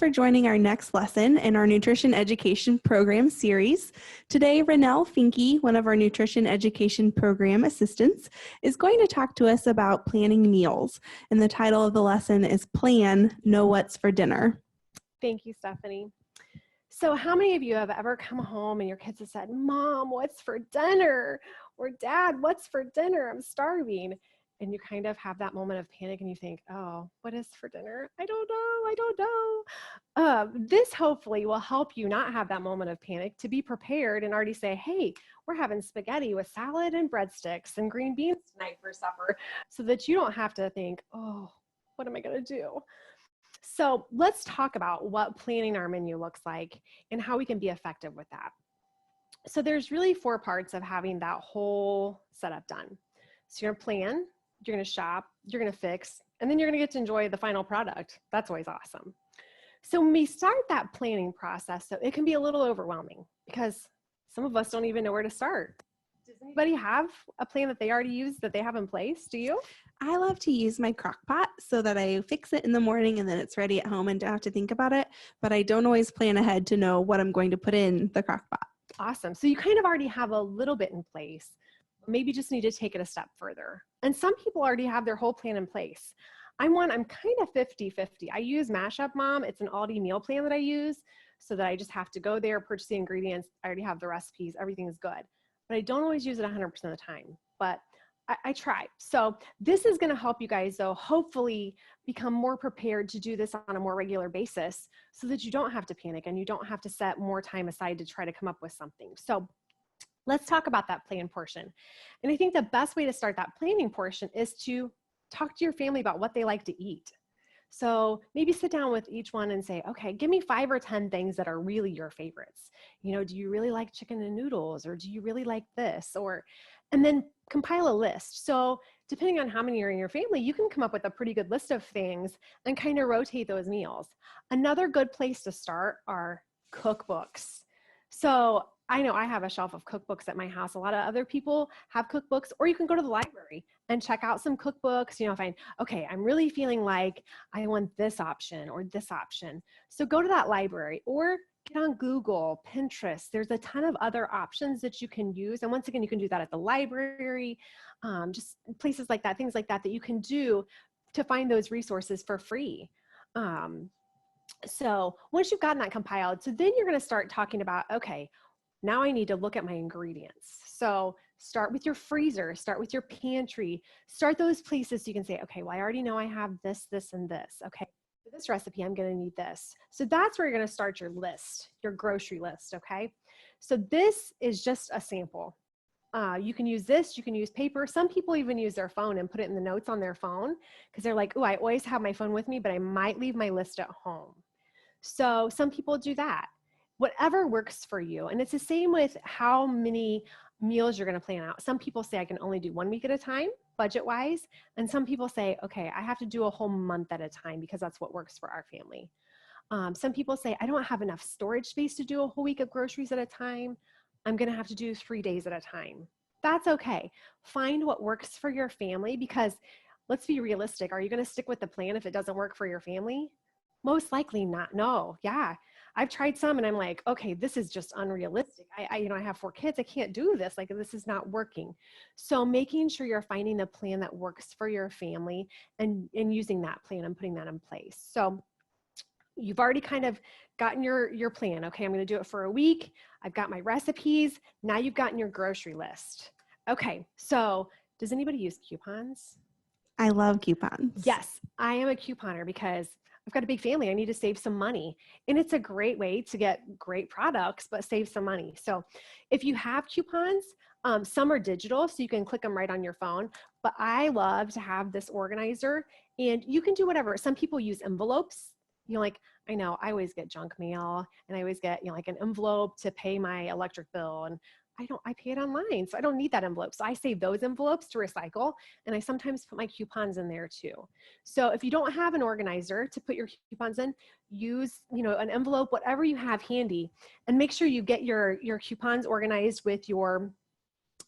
for joining our next lesson in our Nutrition Education Program series. Today, Renelle Finke, one of our Nutrition Education Program assistants, is going to talk to us about planning meals. And the title of the lesson is Plan, Know What's for Dinner. Thank you, Stephanie. So how many of you have ever come home and your kids have said, Mom, what's for dinner? Or Dad, what's for dinner? I'm starving. And you kind of have that moment of panic and you think, oh, what is for dinner? I don't know. This hopefully will help you not have that moment of panic, to be prepared and already say, hey, we're having spaghetti with salad and breadsticks and green beans tonight for supper, so that you don't have to think, oh, what am I going to do? So let's talk about what planning our menu looks like and how we can be effective with that. So there's really 4 parts of having that whole setup done. So you're going to plan, you're going to shop, you're going to fix, and then you're going to get to enjoy the final product. That's always awesome. So when we start that planning process, so it can be a little overwhelming because some of us don't even know where to start. Does anybody have a plan that they already use, that they have in place? Do you? I love to use my crock pot so that I fix it in the morning and then it's ready at home and don't have to think about it, but I don't always plan ahead to know what I'm going to put in the crock pot. Awesome. So you kind of already have a little bit in place. Maybe just need to take it a step further. And some people already have their whole plan in place. I'm kind of 50-50. I use Mashup Mom. It's an Aldi meal plan that I use so that I just have to go there, purchase the ingredients. I already have the recipes. Everything's good. But I don't always use it 100% of the time. But I try. So this is going to help you guys, though, hopefully become more prepared to do this on a more regular basis so that you don't have to panic and you don't have to set more time aside to try to come up with something. So let's talk about that plan portion. And I think the best way to start that planning portion is to talk to your family about what they like to eat. So maybe sit down with each one and say, okay, give me 5 or 10 things that are really your favorites. You know, do you really like chicken and noodles, or do you really like this? And then compile a list. So depending on how many are in your family, you can come up with a pretty good list of things and kind of rotate those meals. Another good place to start are cookbooks. So I know I have a shelf of cookbooks at my house. A lot of other people have cookbooks, or you can go to the library and check out some cookbooks, find, okay, I'm really feeling like I want this option or this option. So go to that library or get on Google, Pinterest. There's a ton of other options that you can use. And once again, you can do that at the library, just places like that, things like that you can do to find those resources for free. So once you've gotten that compiled, so then you're going to start talking about, okay, now I need to look at my ingredients. So start with your freezer, start with your pantry, start those places so you can say, okay, well, I already know I have this, this, and this. Okay, for this recipe, I'm going to need this. So that's where you're going to start your list, your grocery list. Okay, so this is just a sample. You can use this, you can use paper. Some people even use their phone and put it in the notes on their phone because they're like, oh, I always have my phone with me, but I might leave my list at home. So some people do that. Whatever works for you. And it's the same with how many meals you're going to plan out. Some people say I can only do 1 week at a time, budget-wise. And some people say, okay, I have to do a whole month at a time because that's what works for our family. Some people say, I don't have enough storage space to do a whole week of groceries at a time. I'm going to have to do 3 days at a time. That's okay. Find what works for your family, because let's be realistic. Are you going to stick with the plan if it doesn't work for your family? Most likely not. No. Yeah. I've tried some and I'm like, okay, this is just unrealistic. I have 4 kids. I can't do this. Like, this is not working. So making sure you're finding a plan that works for your family and using that plan and putting that in place. So you've already kind of gotten your plan. Okay, I'm going to do it for a week. I've got my recipes. Now you've gotten your grocery list. Okay, so does anybody use coupons? I love coupons. Yes, I am a couponer because I've got a big family. I need to save some money. And it's a great way to get great products, but save some money. So if you have coupons, some are digital, so you can click them right on your phone. But I love to have this organizer, and you can do whatever. Some people use envelopes. Like, I know I always get junk mail, and I always get, like an envelope to pay my electric bill. And I pay it online, so I don't need that envelope. So I save those envelopes to recycle, and I sometimes put my coupons in there too. So if you don't have an organizer to put your coupons in, use, an envelope, whatever you have handy, and make sure you get your coupons organized with your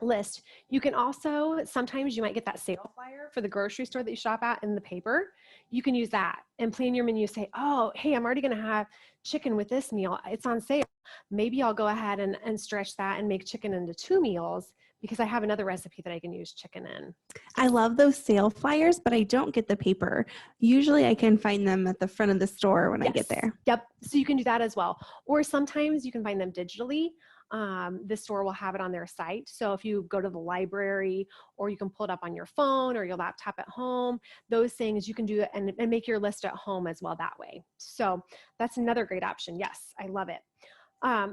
list. You can also, sometimes you might get that sale flyer for the grocery store that you shop at in the paper. you can use that and plan your menu. Say, oh, hey, I'm already going to have chicken with this meal. It's on sale. Maybe I'll go ahead and stretch that and make chicken into 2 meals because I have another recipe that I can use chicken in. I love those sale flyers, but I don't get the paper. Usually I can find them at the front of the store when I get there. Yep. So you can do that as well. Or sometimes you can find them digitally. The store will have it on their site. So if you go to the library, or you can pull it up on your phone or your laptop at home, those things you can do and make your list at home as well that way. So that's another great option. Yes, I love it.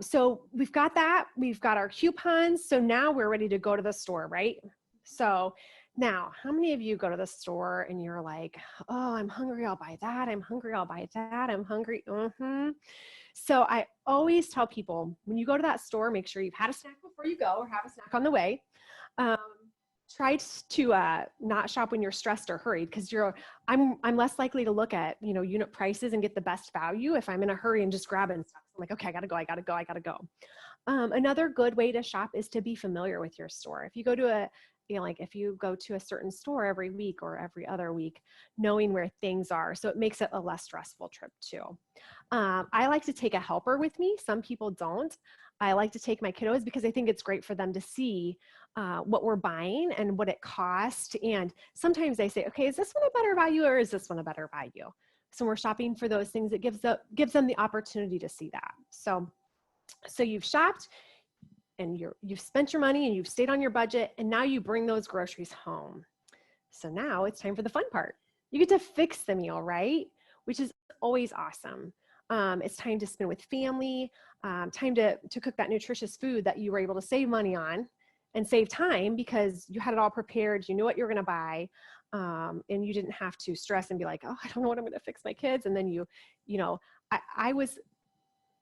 So we've got that. We've got our coupons. So now we're ready to go to the store, right? So now, how many of you go to the store and you're like, oh, I'm hungry, I'll buy that. I'm hungry, I'll buy that. I'm hungry. So I always tell people, when you go to that store, make sure you've had a snack before you go or have a snack on the way. Try to not shop when you're stressed or hurried, because I'm less likely to look at, unit prices and get the best value if I'm in a hurry and just grabbing stuff. I'm like, okay, I gotta go. Another good way to shop is to be familiar with your store. If you go to if you go to a certain store every week or every other week, knowing where things are, so it makes it a less stressful trip too. I like to take a helper with me. Some people don't. I like to take my kiddos because I think it's great for them to see what we're buying and what it costs. And sometimes I say, okay, is this one a better value or is this one a better value? So we're shopping for those things. It gives them the opportunity to see that. So you've shopped and you've spent your money and you've stayed on your budget, and now you bring those groceries home. So now it's time for the fun part. You get to fix the meal, right? Which is always awesome. It's time to spend with family, time to cook that nutritious food that you were able to save money on and save time because you had it all prepared. You knew what you were going to buy, and you didn't have to stress and be like, oh, I don't know what I'm going to fix my kids. And then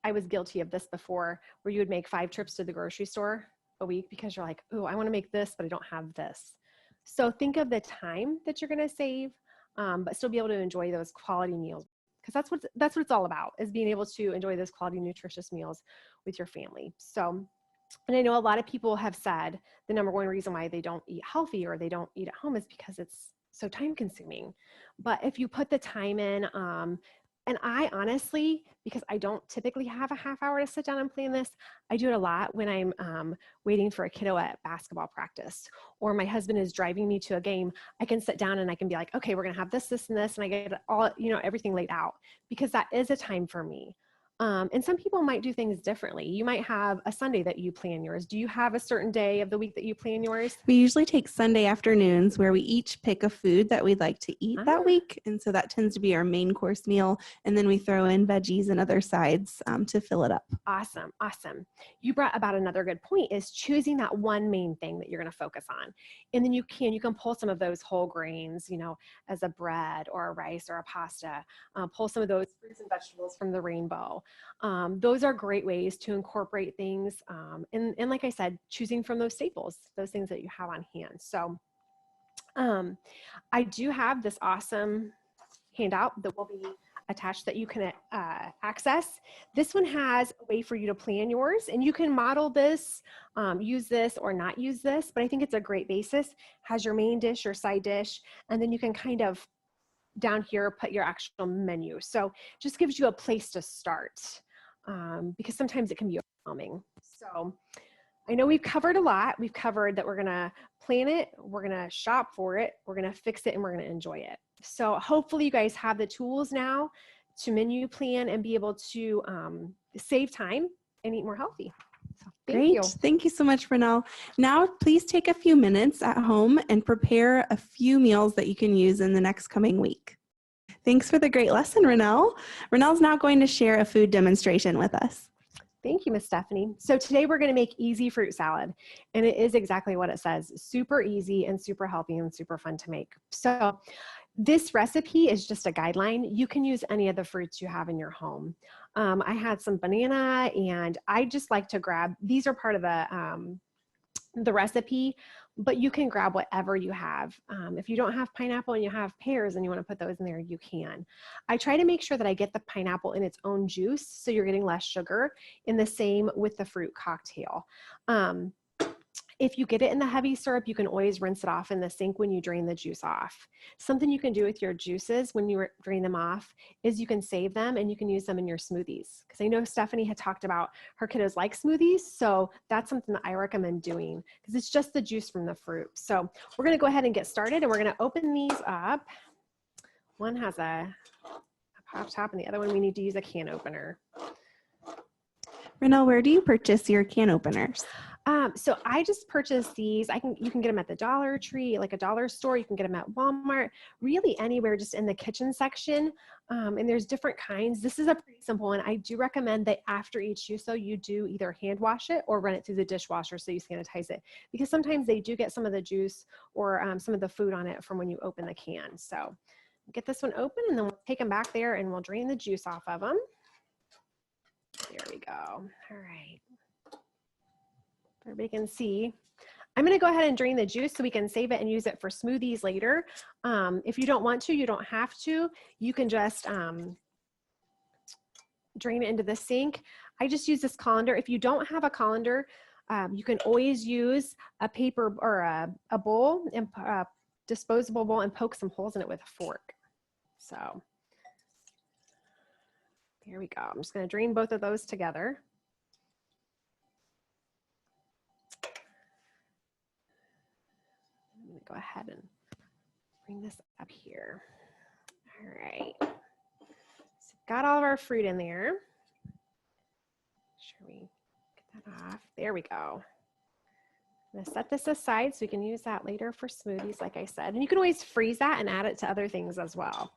I was guilty of this before, where you would make 5 trips to the grocery store a week because you're like, oh, I want to make this, but I don't have this. So think of the time that you're going to save, but still be able to enjoy those quality meals, because that's what it's all about, is being able to enjoy those quality, nutritious meals with your family. So, and I know a lot of people have said the number one reason why they don't eat healthy or they don't eat at home is because it's so time consuming. But if you put the time in, and I honestly, because I don't typically have a half hour to sit down and plan this, I do it a lot when I'm waiting for a kiddo at basketball practice, or my husband is driving me to a game. I can sit down and I can be like, okay, we're going to have this, this, and this. And I get all, everything laid out, because that is a time for me. And some people might do things differently. You might have a Sunday that you plan yours. Do you have a certain day of the week that you plan yours? We usually take Sunday afternoons where we each pick a food that we'd like to eat that week. And so that tends to be our main course meal. And then we throw in veggies and other sides to fill it up. Awesome. You brought about another good point, is choosing that one main thing that you're going to focus on. And then you can pull some of those whole grains, as a bread or a rice or a pasta, pull some of those fruits and vegetables from the rainbow. Those are great ways to incorporate things. And like I said, choosing from those staples, those things that you have on hand. So I do have this awesome handout that will be attached that you can access. This one has a way for you to plan yours, and you can model this, use this or not use this, but I think it's a great basis. Has your main dish, your side dish, and then you can kind of down here put your actual menu. So just gives you a place to start, because sometimes it can be overwhelming. So I know we've covered a lot. We've covered that we're gonna plan it, we're gonna shop for it, we're gonna fix it, and we're gonna enjoy it. So hopefully you guys have the tools now to menu plan and be able to save time and eat more healthy. So thank you. Thank you so much, Renelle. Now, please take a few minutes at home and prepare a few meals that you can use in the next coming week. Thanks for the great lesson, Renelle. Renelle's now going to share a food demonstration with us. Thank you, Miss Stephanie. So today we're going to make easy fruit salad, and it is exactly what it says: super easy and super healthy and super fun to make. So this recipe is just a guideline. You can use any of the fruits you have in your home. I had some banana, and I just like to grab, these are part of the recipe, but you can grab whatever you have. If you don't have pineapple and you have pears and you want to put those in there, you can. I try to make sure that I get the pineapple in its own juice, so you're getting less sugar, and the same with the fruit cocktail. If you get it in the heavy syrup, you can always rinse it off in the sink when you drain the juice off. Something you can do with your juices when you drain them off is you can save them and you can use them in your smoothies. Because I know Stephanie had talked about her kiddos like smoothies, so that's something that I recommend doing because it's just the juice from the fruit. So we're going to go ahead and get started, and we're going to open these up. One has a pop top and the other one we need to use a can opener. Renelle, where do you purchase your can openers? So I just purchased these. You can get them at the Dollar Tree, like a dollar store. You can get them at Walmart, really anywhere, just in the kitchen section. And there's different kinds. This is a pretty simple one. I do recommend that after each use, though, you do either hand wash it or run it through the dishwasher so you sanitize it, because sometimes they do get some of the juice or some of the food on it from when you open the can. So get this one open, and then we'll take them back there and we'll drain the juice off of them. There we go. All right. Everybody can see. I'm going to go ahead and drain the juice so we can save it and use it for smoothies later. If you don't want to, you don't have to. You can just drain it into the sink. I just use this colander. If you don't have a colander, you can always use a paper or a bowl, and disposable bowl, and poke some holes in it with a fork. So here we go. I'm just going to drain both of those together. I'm going to go ahead and bring this up here. All right. So got all of our fruit in there. Make sure we get that off. There we go. I'm going to set this aside so we can use that later for smoothies, like I said. And you can always freeze that and add it to other things as well.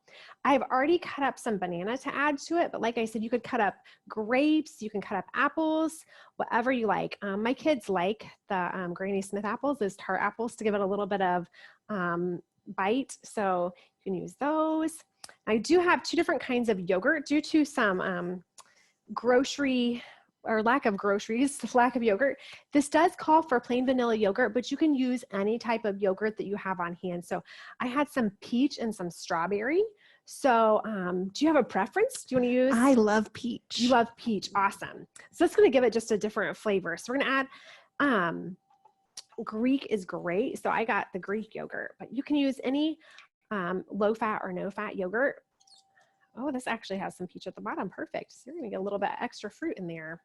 I've already cut up some banana to add to it, but like I said, you could cut up grapes, you can cut up apples, whatever you like. My kids like the Granny Smith apples, those tart apples, to give it a little bit of bite. So you can use those. I do have 2 different kinds of yogurt due to some grocery or lack of groceries, lack of yogurt. This does call for plain vanilla yogurt, but you can use any type of yogurt that you have on hand. So I had some peach and some strawberry. So do you have a preference? Do you want to use? I love peach. You love peach. Awesome. So that's going to give it just a different flavor. So we're going to add, Greek is great. So I got the Greek yogurt, but you can use any low fat or no fat yogurt. Oh, this actually has some peach at the bottom. Perfect. So you're going to get a little bit extra fruit in there.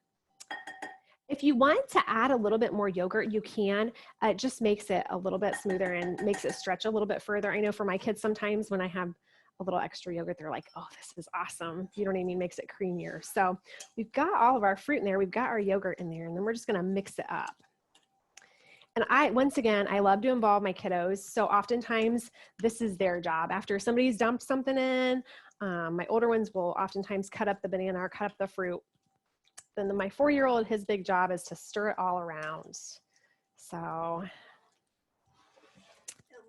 If you want to add a little bit more yogurt, you can. It just makes it a little bit smoother and makes it stretch a little bit further. I know for my kids, sometimes when I have a little extra yogurt, they're like, oh, this is awesome. You know what I mean? Makes it creamier. So we've got all of our fruit in there. We've got our yogurt in there, and then we're just going to mix it up. And once again, I love to involve my kiddos. So oftentimes this is their job. After somebody's dumped something in, my older ones will oftentimes cut up the banana or cut up the fruit. Then my 4-year-old, his big job is to stir it all around. So it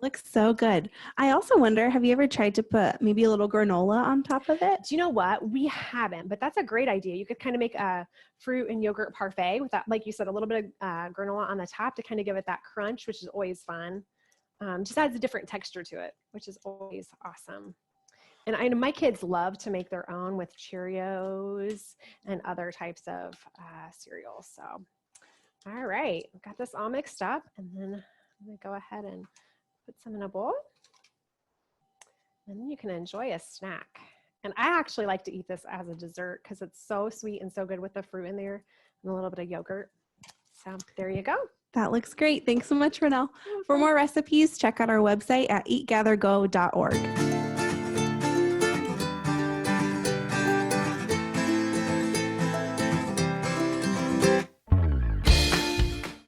looks so good. I also wonder, have you ever tried to put maybe a little granola on top of it? Do you know what? We haven't, but that's a great idea. You could kind of make a fruit and yogurt parfait with that, like you said, a little bit of granola on the top to kind of give it that crunch, which is always fun. Just adds a different texture to it, which is always awesome. And I know my kids love to make their own with Cheerios and other types of cereals. So, all right, I've got this all mixed up, and then I'm gonna go ahead and put some in a bowl. And then you can enjoy a snack. And I actually like to eat this as a dessert because it's so sweet and so good with the fruit in there and a little bit of yogurt. So there you go. That looks great. Thanks so much, Renelle. For more recipes, check out our website at eatgathergo.org.